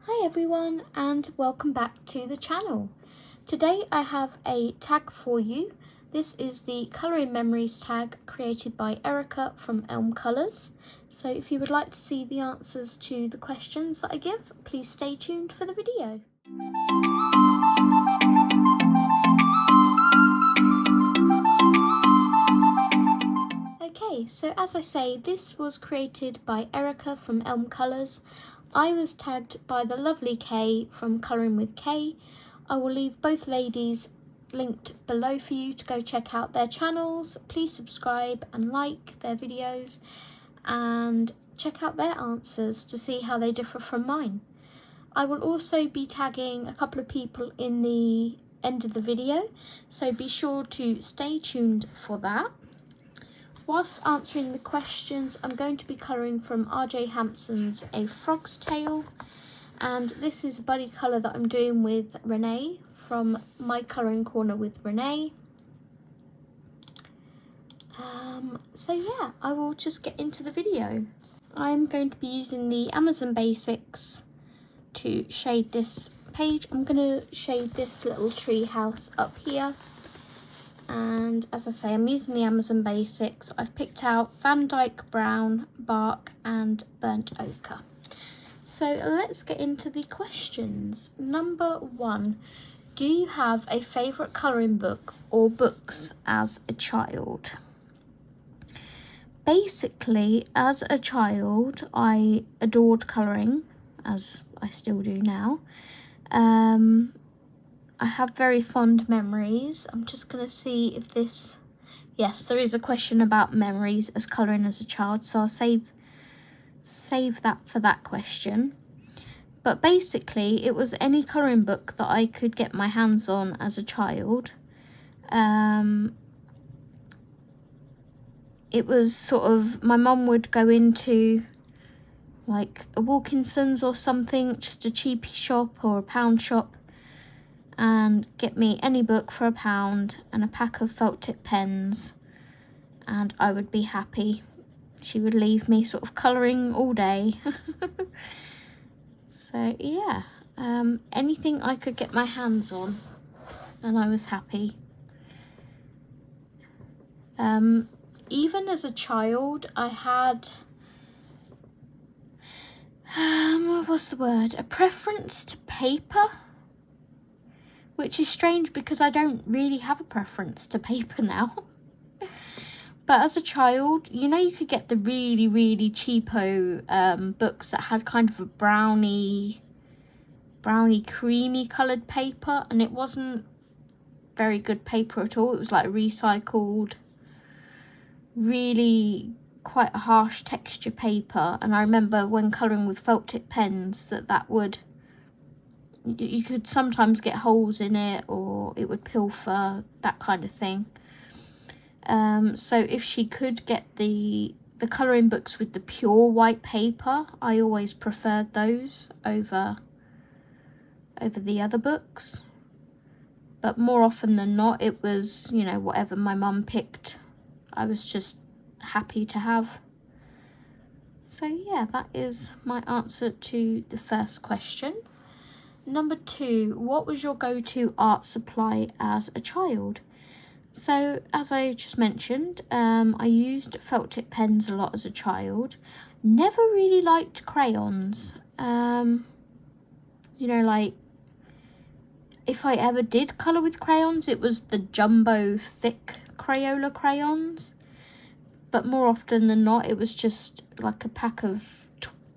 Hi everyone and welcome back to the channel. Today I have a tag for you. This is the Colouring Memories tag created by Erica from Elm Colours. So if you would like to see the answers to the questions that I give, please stay tuned for the video. Okay, so as I say, this was created by Erica from Elm Colours. I was tagged by the lovely Kay from Colouring with Kay. I will leave both ladies linked below for you to go check out their channels. Please subscribe and like their videos and check out their answers to see how they differ from mine. I will also be tagging a couple of people in the end of the video, so be sure to stay tuned for that. Whilst answering the questions, I'm going to be colouring from RJ Hampsons A Frog's Tale, and this is a buddy colour that I'm doing with Renee from My Colouring Corner with Renee. So yeah, I will just get into the video. I'm going to be using the Amazon Basics to shade this page. I'm going to shade this little tree house up here. And as I say, I'm using the Amazon Basics. I've picked out Van Dyke Brown, Bark and Burnt Ochre. So let's get into the questions. Number 1, do you have a favourite colouring book or books as a child? Basically, as a child, I adored colouring, as I still do now. I have very fond memories. I'm just going to see if this... Yes, there is a question about memories as colouring as a child, so I'll save that for that question. But basically, it was any colouring book that I could get my hands on as a child. It was sort of... My mum would go into like a Wilkinson's or something, just a cheapy shop or a pound shop, and get me any book for £1 and a pack of felt tip pens, and I would be happy. She would leave me sort of colouring all day. So yeah, anything I could get my hands on and I was happy. Even as a child, I had what's the word, a preference to paper, which is strange because I don't really have a preference to paper now. But as a child, you know, you could get the really, really cheapo books that had kind of a browny creamy coloured paper, and it wasn't very good paper at all. It was like recycled, really quite a harsh texture paper. And I remember when colouring with felt tip pens that would... You could sometimes get holes in it, or it would pilfer, that kind of thing. So if she could get the colouring books with the pure white paper, I always preferred those over the other books. But more often than not, it was, you know, whatever my mum picked, I was just happy to have. So yeah, that is my answer to the first question. Number 2, what was your go-to art supply as a child? So, as I just mentioned, I used felt tip pens a lot as a child. Never really liked crayons. You know, like, if I ever did colour with crayons, it was the jumbo thick Crayola crayons. But more often than not, it was just like a pack of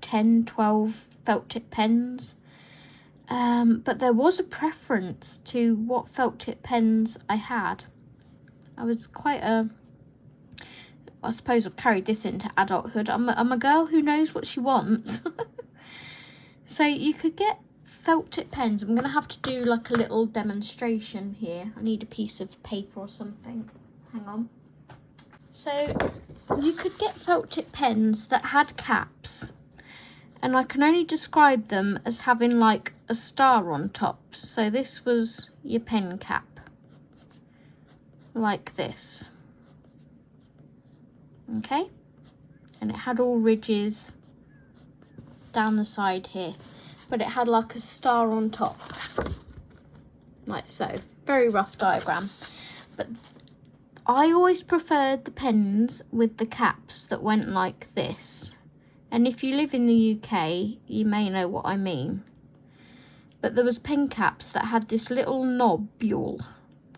10, 12 felt tip pens. But there was a preference to what felt tip pens I had. I was quite I suppose I've carried this into adulthood. I'm a girl who knows what she wants. So you could get felt tip pens. I'm going to have to do like a little demonstration here. I need a piece of paper or something. Hang on. So you could get felt tip pens that had caps. And I can only describe them as having like a star on top. So this was your pen cap. Like this. Okay? And it had all ridges down the side here. but it had like a star on top, like so. Very rough diagram. But I always preferred the pens with the caps that went like this. And if you live in the UK, you may know what I mean. But there was pen caps that had this little knobule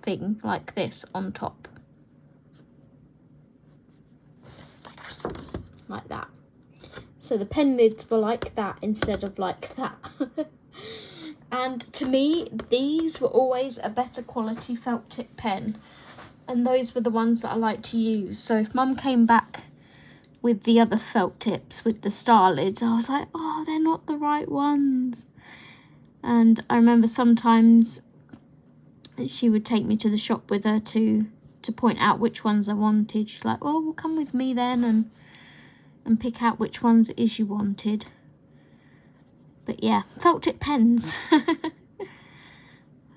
thing like this on top. Like that. So the pen lids were like that instead of like that. And to me, these were always a better quality felt tip pen. And those were the ones that I like to use. So if Mum came back with the other felt tips with the star lids, I was like, oh, they're not the right ones. And I remember sometimes she would take me to the shop with her to point out which ones I wanted. She's like, well, come with me then and pick out which ones it is you wanted. But yeah, felt tip pens.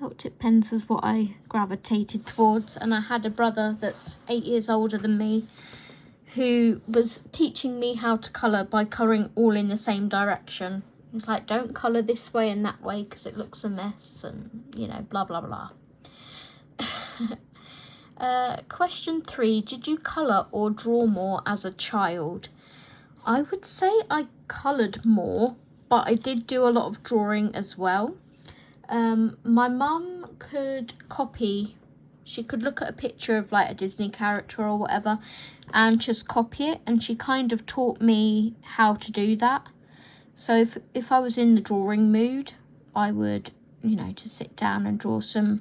Felt tip pens was what I gravitated towards. And I had a brother that's 8 years older than me who was teaching me how to colour by colouring all in the same direction. He was like, don't colour this way and that way because it looks a mess, and, you know, blah, blah, blah. Question 3, did you colour or draw more as a child? I would say I coloured more, but I did do a lot of drawing as well. My mum could copy. She could look at a picture of like a Disney character or whatever and just copy it, and she kind of taught me how to do that. So if I was in the drawing mood, I would, you know, just sit down and draw some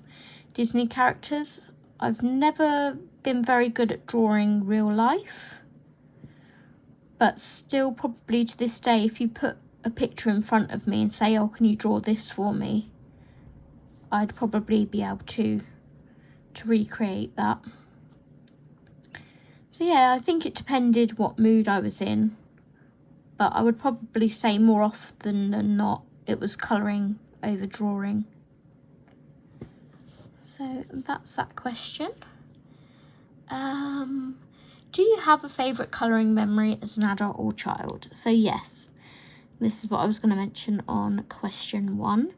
Disney characters. I've never been very good at drawing real life, but still probably to this day, if you put a picture in front of me and say, oh, can you draw this for me? I'd probably be able to recreate that. So yeah, I think it depended what mood I was in, but I would probably say more often than not it was colouring over drawing. So that's that question. Do you have a favourite colouring memory as an adult or child? So yes, this is what I was going to mention on question 1.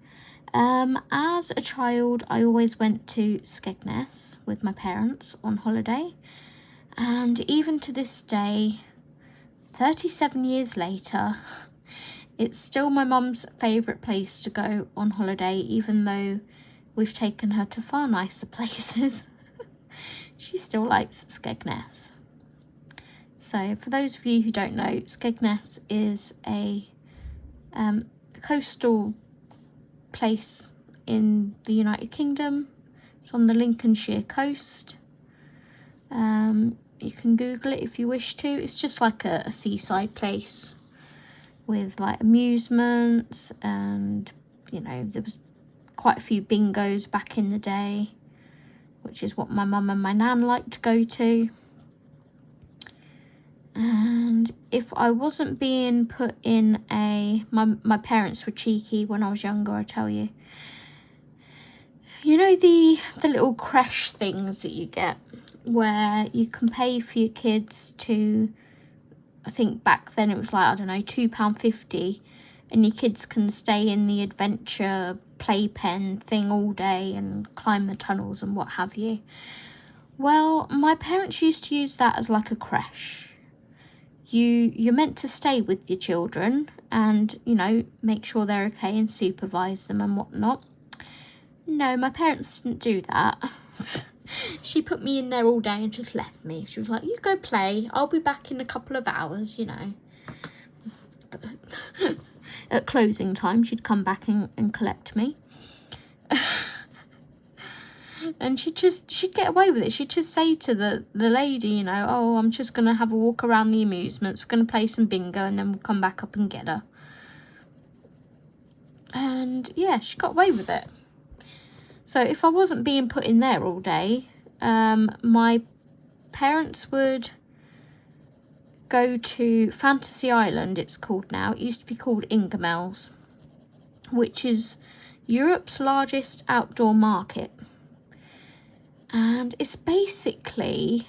As a child, I always went to Skegness with my parents on holiday. And even to this day, 37 years later, it's still my mum's favourite place to go on holiday, even though we've taken her to far nicer places. She still likes Skegness. So for those of you who don't know, Skegness is a coastal place in the United Kingdom. It's on the Lincolnshire coast. You can Google it if you wish to. It's just like a seaside place with like amusements, and you know, there was quite a few bingos back in the day, which is what my mum and my nan liked to go to. And if I wasn't being put in my parents were cheeky when I was younger, I tell you. You know the little creche things that you get where you can pay for your kids to, I think back then it was like, I don't know, £2.50, and your kids can stay in the adventure playpen thing all day and climb the tunnels and what have you. Well, my parents used to use that as like a creche. You're meant to stay with your children and, you know, make sure they're okay and supervise them and whatnot. No, my parents didn't do that. She put me in there all day and just left me. She was like, you go play. I'll be back in a couple of hours, you know. At closing time, she'd come back and collect me. And she'd get away with it. She'd just say to the lady, you know, oh, I'm just going to have a walk around the amusements. We're going to play some bingo and then we'll come back up and get her. And yeah, she got away with it. So if I wasn't being put in there all day, my parents would go to Fantasy Island, it's called now. It used to be called Ingamells, which is Europe's largest outdoor market. And it's basically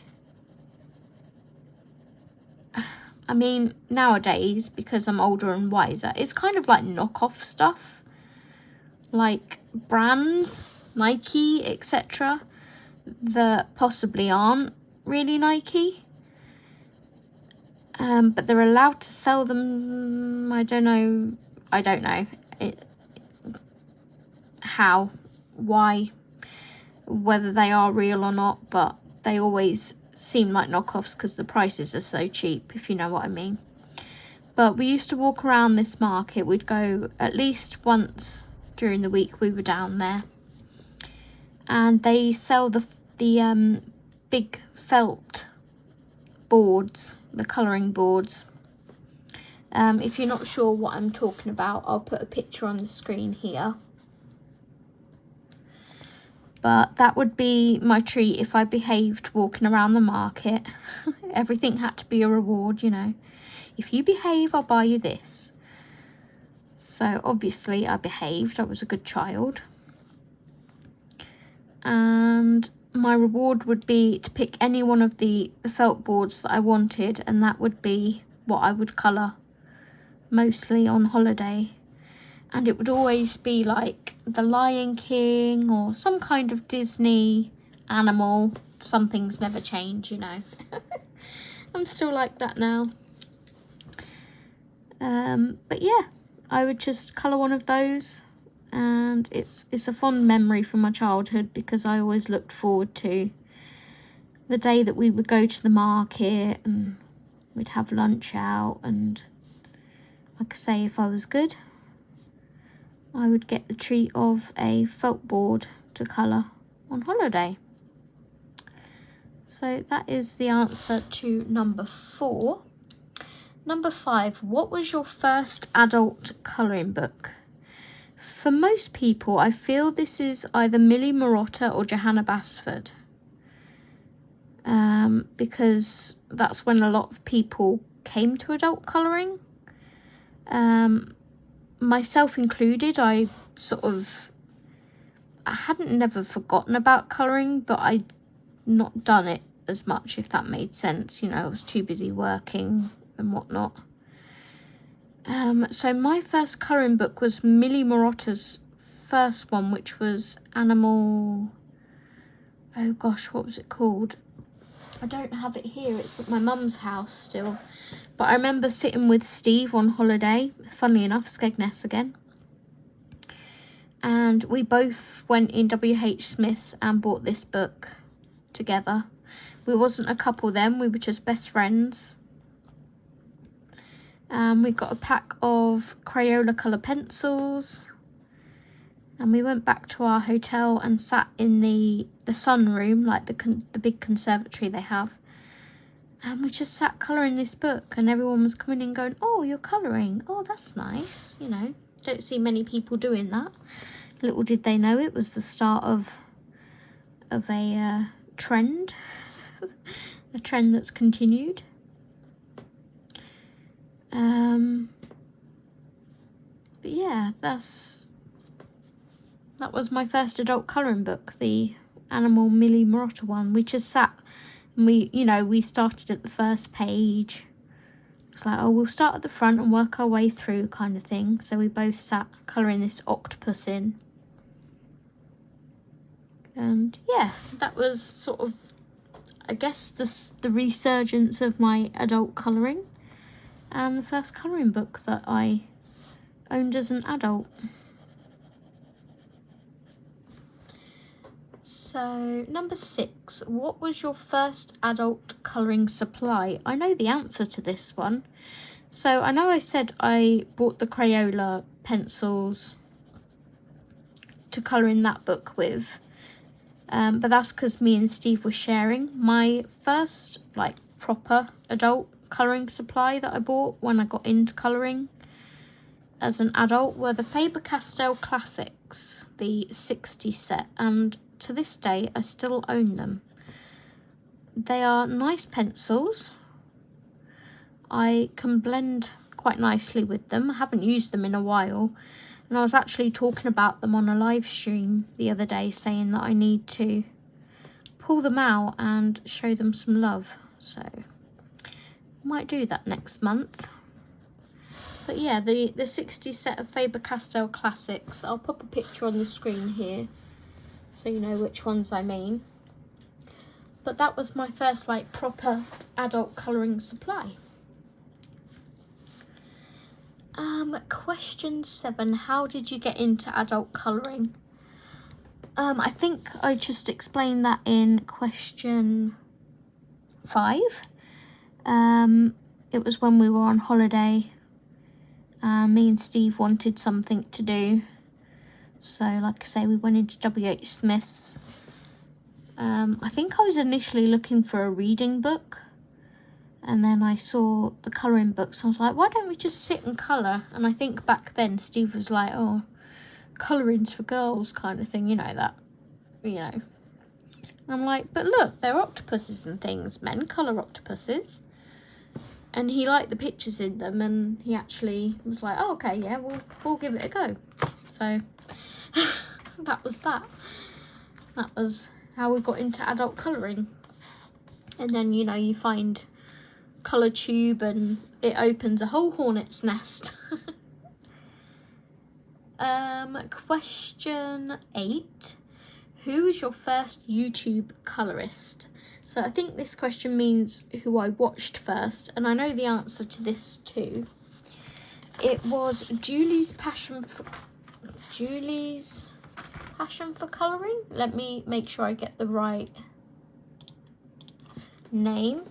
I mean, nowadays, because I'm older and wiser, it's kind of like knockoff stuff. Like brands, Nike, etc. that possibly aren't really Nike. But they're allowed to sell them. I don't know how, why, whether they are real or not, but they always seem like knockoffs because the prices are so cheap, if you know what I mean. But we used to walk around this market. We'd go at least once during the week. We were down there, and they sell the big felt boards, the colouring boards. If you're not sure what I'm talking about, I'll put a picture on the screen here. But that would be my treat if I behaved walking around the market. Everything had to be a reward, you know. If you behave, I'll buy you this. So obviously I behaved. I was a good child. And my reward would be to pick any one of the felt boards that I wanted, and that would be what I would colour mostly on holiday. And it would always be like the Lion King or some kind of Disney animal. Some things never change, you know. I'm still like that now. But yeah, I would just colour one of those. And it's a fond memory from my childhood, because I always looked forward to the day that we would go to the market and we'd have lunch out. And like I say, if I was good, I would get the treat of a felt board to colour on holiday. So that is the answer to number 4. Number 5, what was your first adult colouring book? For most people, I feel this is either Millie Marotta or Johanna Basford. Because that's when a lot of people came to adult colouring. Myself included, I hadn't never forgotten about colouring, but I'd not done it as much, if that made sense. You know, I was too busy working and whatnot. So my first colouring book was Millie Marotta's first one, which was Animal... Oh gosh, what was it called? I don't have it here, it's at my mum's house still. But I remember sitting with Steve on holiday, funnily enough, Skegness again. And we both went in WH Smith's and bought this book together. We wasn't a couple then, we were just best friends. We got a pack of Crayola colour pencils. And we went back to our hotel and sat in the sunroom, like the big conservatory they have. And we just sat colouring this book, and everyone was coming in going, oh, you're colouring. Oh, that's nice. You know, don't see many people doing that. Little did they know it was the start of a trend, a trend that's continued. But yeah, that was my first adult colouring book, the Animal Millie Marotta one. We just sat and we started at the first page. It's like, oh, we'll start at the front and work our way through kind of thing. So we both sat colouring this octopus in. And yeah, that was sort of, I guess, the resurgence of my adult colouring. And the first colouring book that I owned as an adult. So, number 6, what was your first adult colouring supply? I know the answer to this one. So, I know I said I bought the Crayola pencils to colour in that book with. But that's because me and Steve were sharing. My first, proper adult colouring supply that I bought when I got into colouring as an adult were the Faber-Castell Classics, the 60 set, and to this day I still own them. They are nice pencils. I can blend quite nicely with them. I haven't used them in a while, and I was actually talking about them on a live stream the other day, saying that I need to pull them out and show them some love. So Might do that next month. But yeah, the 60 set of Faber-Castell classics. I'll pop a picture on the screen here so you know which ones I mean. But that was my first like proper adult colouring supply. Question 7. How did you get into adult colouring? I think I just explained that in question 5. It was when we were on holiday. Me and Steve wanted something to do. So like I say, we went into WH Smith's. I think I was initially looking for a reading book. And then I saw the colouring books. I was like, why don't we just sit and colour? And I think back then Steve was like, oh, colouring's for girls kind of thing, you know that, you know. And I'm like, but look, they're octopuses and things. Men colour octopuses. And he liked the pictures in them, and he actually was like, oh, okay, yeah, we'll give it a go. So that was that. That was how we got into adult colouring. And then, you know, you find colour tube and it opens a whole hornet's nest. Question 8. Who was your first YouTube colourist? So I think this question means who I watched first, and I know the answer to this too. It was Julie's passion for colouring. Let me make sure I get the right name.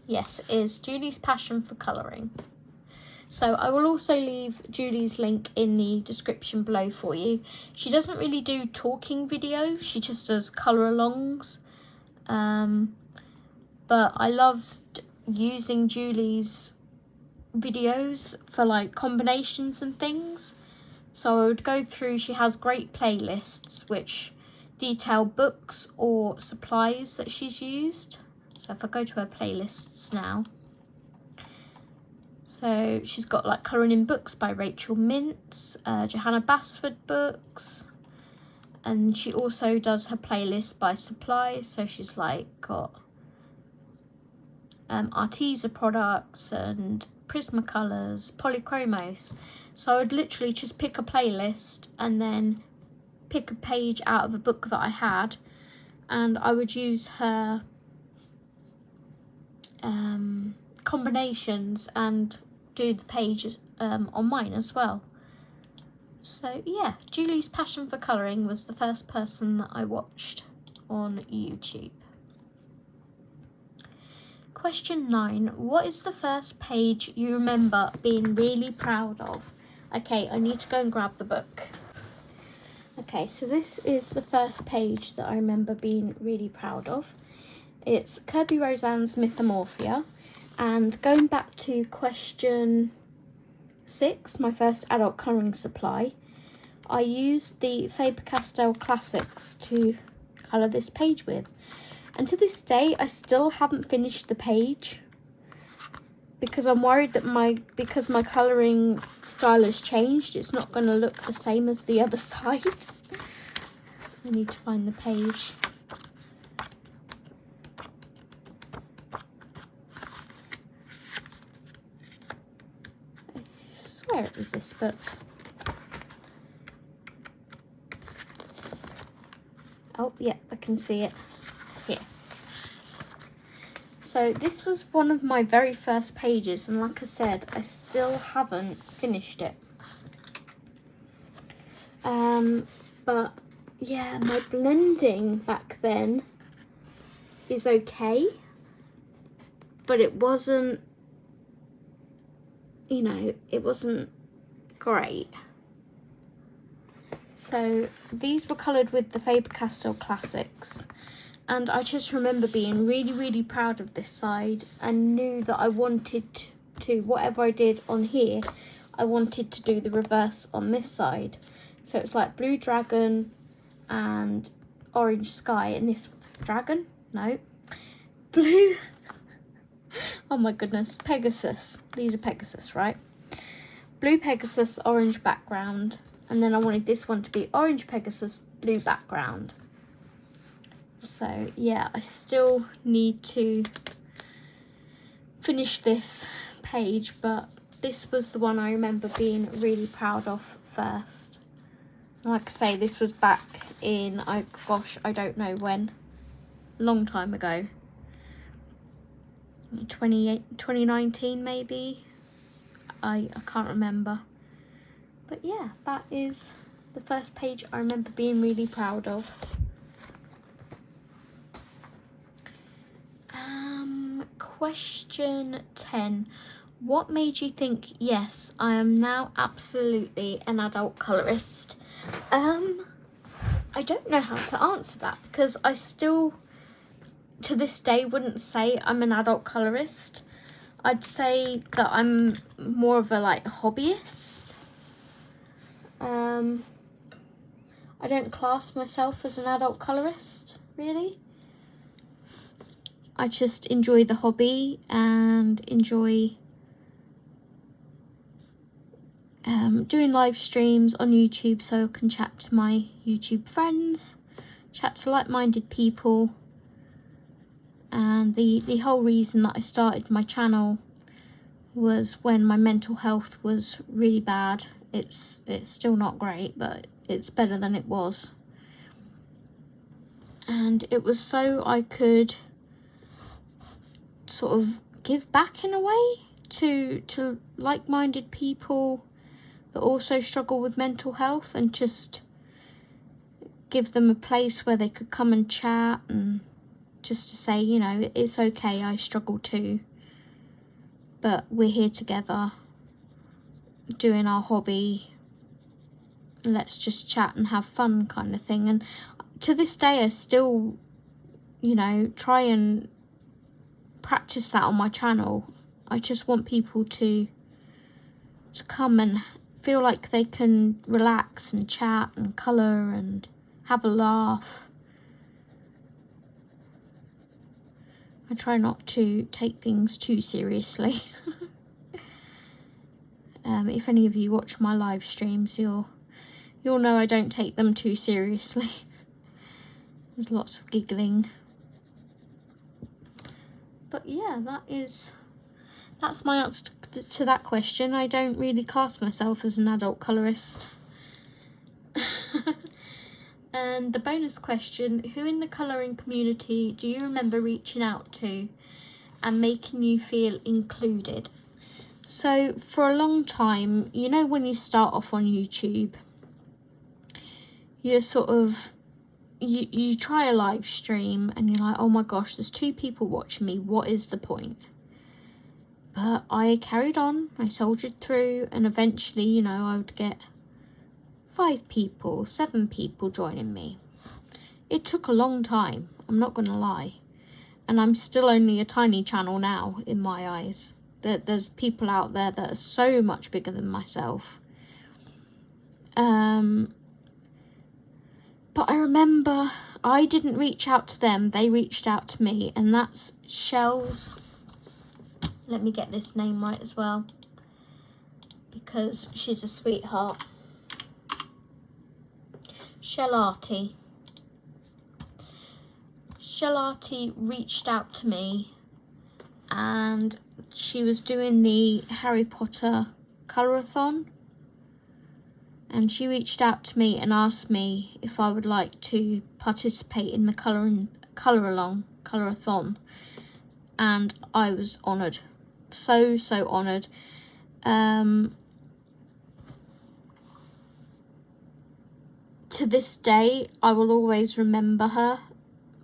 Yes, it is Julie's passion for colouring. So I will also leave Julie's link in the description below for you. She doesn't really do talking videos, she just does colour alongs. But I loved using Julie's videos for like combinations and things. So I would go through, she has great playlists which detail books or supplies that she's used. So if I go to her playlists now, so she's got like colouring in books by Rachel Mintz, Johanna Basford books, and she also does her playlist by supply. So she's like got Arteza products and Prismacolors, Polychromos. So I would literally just pick a playlist and then pick a page out of a book that I had, and I would use her combinations and do the pages on mine as well. So yeah, Julie's passion for colouring was the first person that I watched on YouTube. Question 9. What is the first page you remember being really proud of? Okay, I need to go and grab the book. Okay, so this is the first page that I remember being really proud of. It's Kirby Roseanne's Mythomorphia, and going back to question 6, my first adult colouring supply, I used the Faber-Castell Classics to colour this page with. And to this day, I still haven't finished the page because I'm worried that because my colouring style has changed, it's not going to look the same as the other side. I need to find the page. I swear it was this book. Oh, yeah, I can see it here. So this was one of my very first pages, and like I said, I still haven't finished it. But yeah, my blending back then is okay, but it wasn't, you know, it wasn't great. So these were coloured with the Faber-Castell Classics, and I just remember being really, really proud of this side and knew that I wanted to, whatever I did on here, I wanted to do the reverse on this side. So it's like blue dragon and orange sky, and this dragon, no, blue, oh my goodness, Pegasus, these are Pegasus, right? Blue Pegasus, orange background, And then I wanted this one to be orange Pegasus, blue background. So yeah, I still need to finish this page, but this was the one I remember being really proud of first. Like I say, this was back in, oh gosh, I don't know when, long time ago. 2019 maybe, I can't remember. But yeah, that is the first page I remember being really proud of. Question 10. What made you think, yes, I am now absolutely an adult colourist? I don't know how to answer that, because I still, to this day, wouldn't say I'm an adult colourist. I'd say that I'm more of a hobbyist. I don't class myself as an adult colourist, really. I just enjoy the hobby and enjoy doing live streams on YouTube so I can chat to my YouTube friends, chat to like-minded people. And the whole reason that I started my channel was when my mental health was really bad. It's still not great, but it's better than it was. And it was so I could sort of give back in a way to like-minded people that also struggle with mental health, and just give them a place where they could come and chat, and just to say, you know, it's okay, I struggle too, but we're here together doing our hobby, let's just chat and have fun, kind of thing. And to this day I still, you know, try and practice that on my channel. I just want people to come and feel like they can relax and chat and colour and have a laugh. I try not to take things too seriously. If any of you watch my live streams, you'll know I don't take them too seriously. There's lots of giggling. But yeah, that's my answer to that question. I don't really class myself as an adult colourist. And the bonus question, who in the colouring community do you remember reaching out to and making you feel included? So for a long time, you know, when you start off on YouTube, you're sort of, you try a live stream and you're like, oh my gosh, there's 2 people watching me, what is the point? But I carried on, I soldiered through, and eventually, you know, I would get 5 people, 7 people joining me. It took a long time, I'm not going to lie. And I'm still only a tiny channel now, in my eyes. There's people out there that are so much bigger than myself. But I remember I didn't reach out to them, they reached out to me, and that's Shell's. Let me get this name right as well, because she's a sweetheart. Shellarty. Shellarty reached out to me, and she was doing the Harry Potter colour-a-thon, and she reached out to me and asked me if I would like to participate in the colour-a-thon, and I was honoured, so honoured. To this day, I will always remember her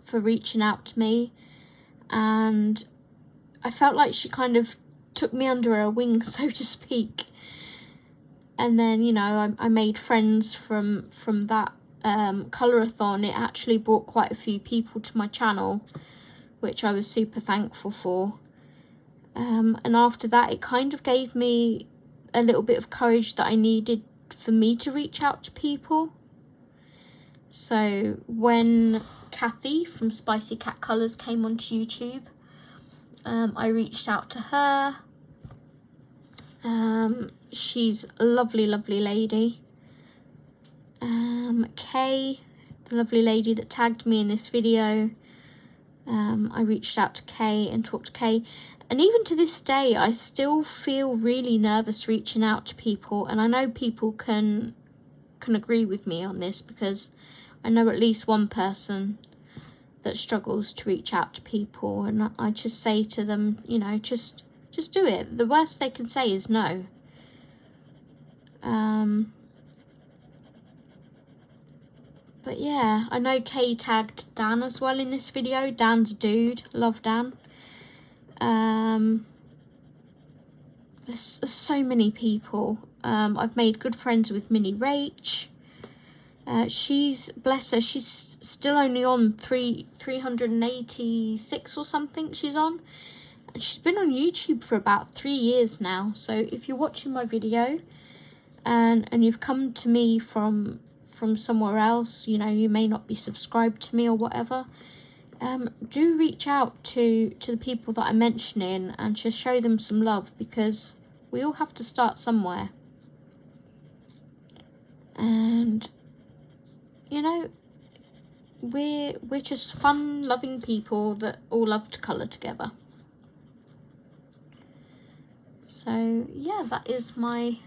for reaching out to me, and I felt like she kind of took me under her wing, so to speak. And then, you know, I made friends from that colour-a-thon. It actually brought quite a few people to my channel, which I was super thankful for. And after that, it kind of gave me a little bit of courage that I needed for me to reach out to people. So when Kathy from Spicy Cat Colours came onto YouTube, I reached out to her. She's a lovely, lovely lady. Kay, the lovely lady that tagged me in this video, I reached out to Kay and talked to Kay, and even to this day I still feel really nervous reaching out to people, and I know people can agree with me on this, because I know at least one person that struggles to reach out to people, and I just say to them, you know, just do it. The worst they can say is no. But yeah, I know Kay tagged Dan as well in this video. Dan's a dude. Love Dan. There's so many people. I've made good friends with Mini Rach. She's, bless her, she's still only on 386 or something she's on. And she's been on YouTube for about 3 years now. So if you're watching my video and you've come to me from somewhere else, you know, you may not be subscribed to me or whatever, do reach out to the people that I'm mentioning and just show them some love, because we all have to start somewhere. And you know, we're just fun loving people that all love to colour together. So yeah, that is my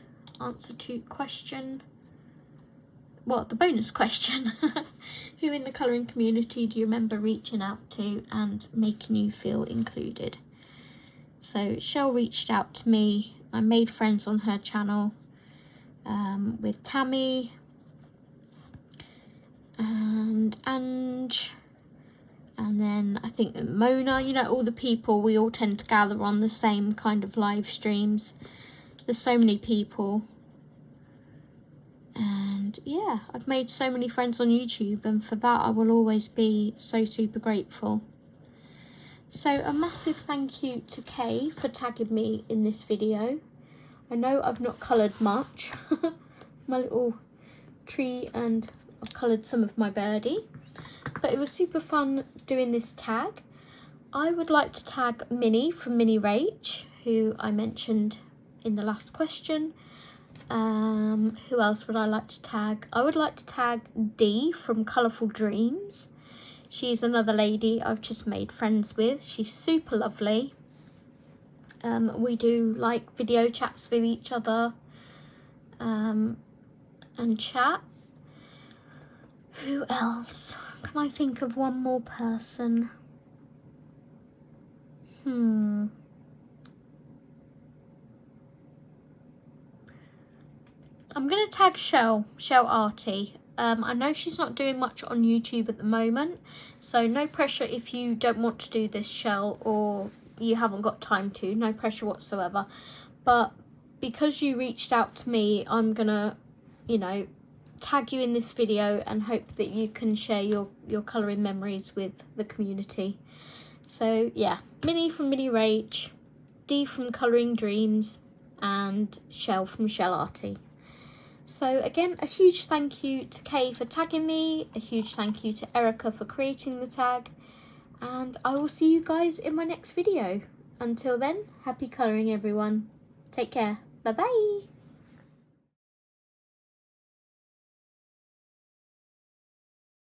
answer to question, well, the bonus question. Who in the colouring community do you remember reaching out to and making you feel included? So Shell reached out to me. I made friends on her channel with Tammy and Ange, and then I think Mona, you know, all the people, we all tend to gather on the same kind of live streams. There's so many people. And yeah, I've made so many friends on YouTube, and for that I will always be so super grateful. So a massive thank you to Kay for tagging me in this video. I know I've not coloured much. My little tree, and I've coloured some of my birdie. But it was super fun doing this tag. I would like to tag Minnie from Mini Rach, who I mentioned in the last question. Who else would I like to tag? I would like to tag Dee from Colourful Dreams. She's another lady I've just made friends with. She's super lovely. We do like video chats with each other and chat. Who else? Can I think of one more person? I'm going to tag Shell Arty. I know she's not doing much on YouTube at the moment, so no pressure if you don't want to do this, Shell, or you haven't got time to. No pressure whatsoever. But because you reached out to me, I'm going to, you know, tag you in this video and hope that you can share your colouring memories with the community. So yeah, Minnie from Mini Rach, Dee from Colouring Dreams, and Shell from Shell Arty. So again, a huge thank you to Kay for tagging me, a huge thank you to Erica for creating the tag, and I will see you guys in my next video. Until then, happy colouring everyone. Take care. Bye bye.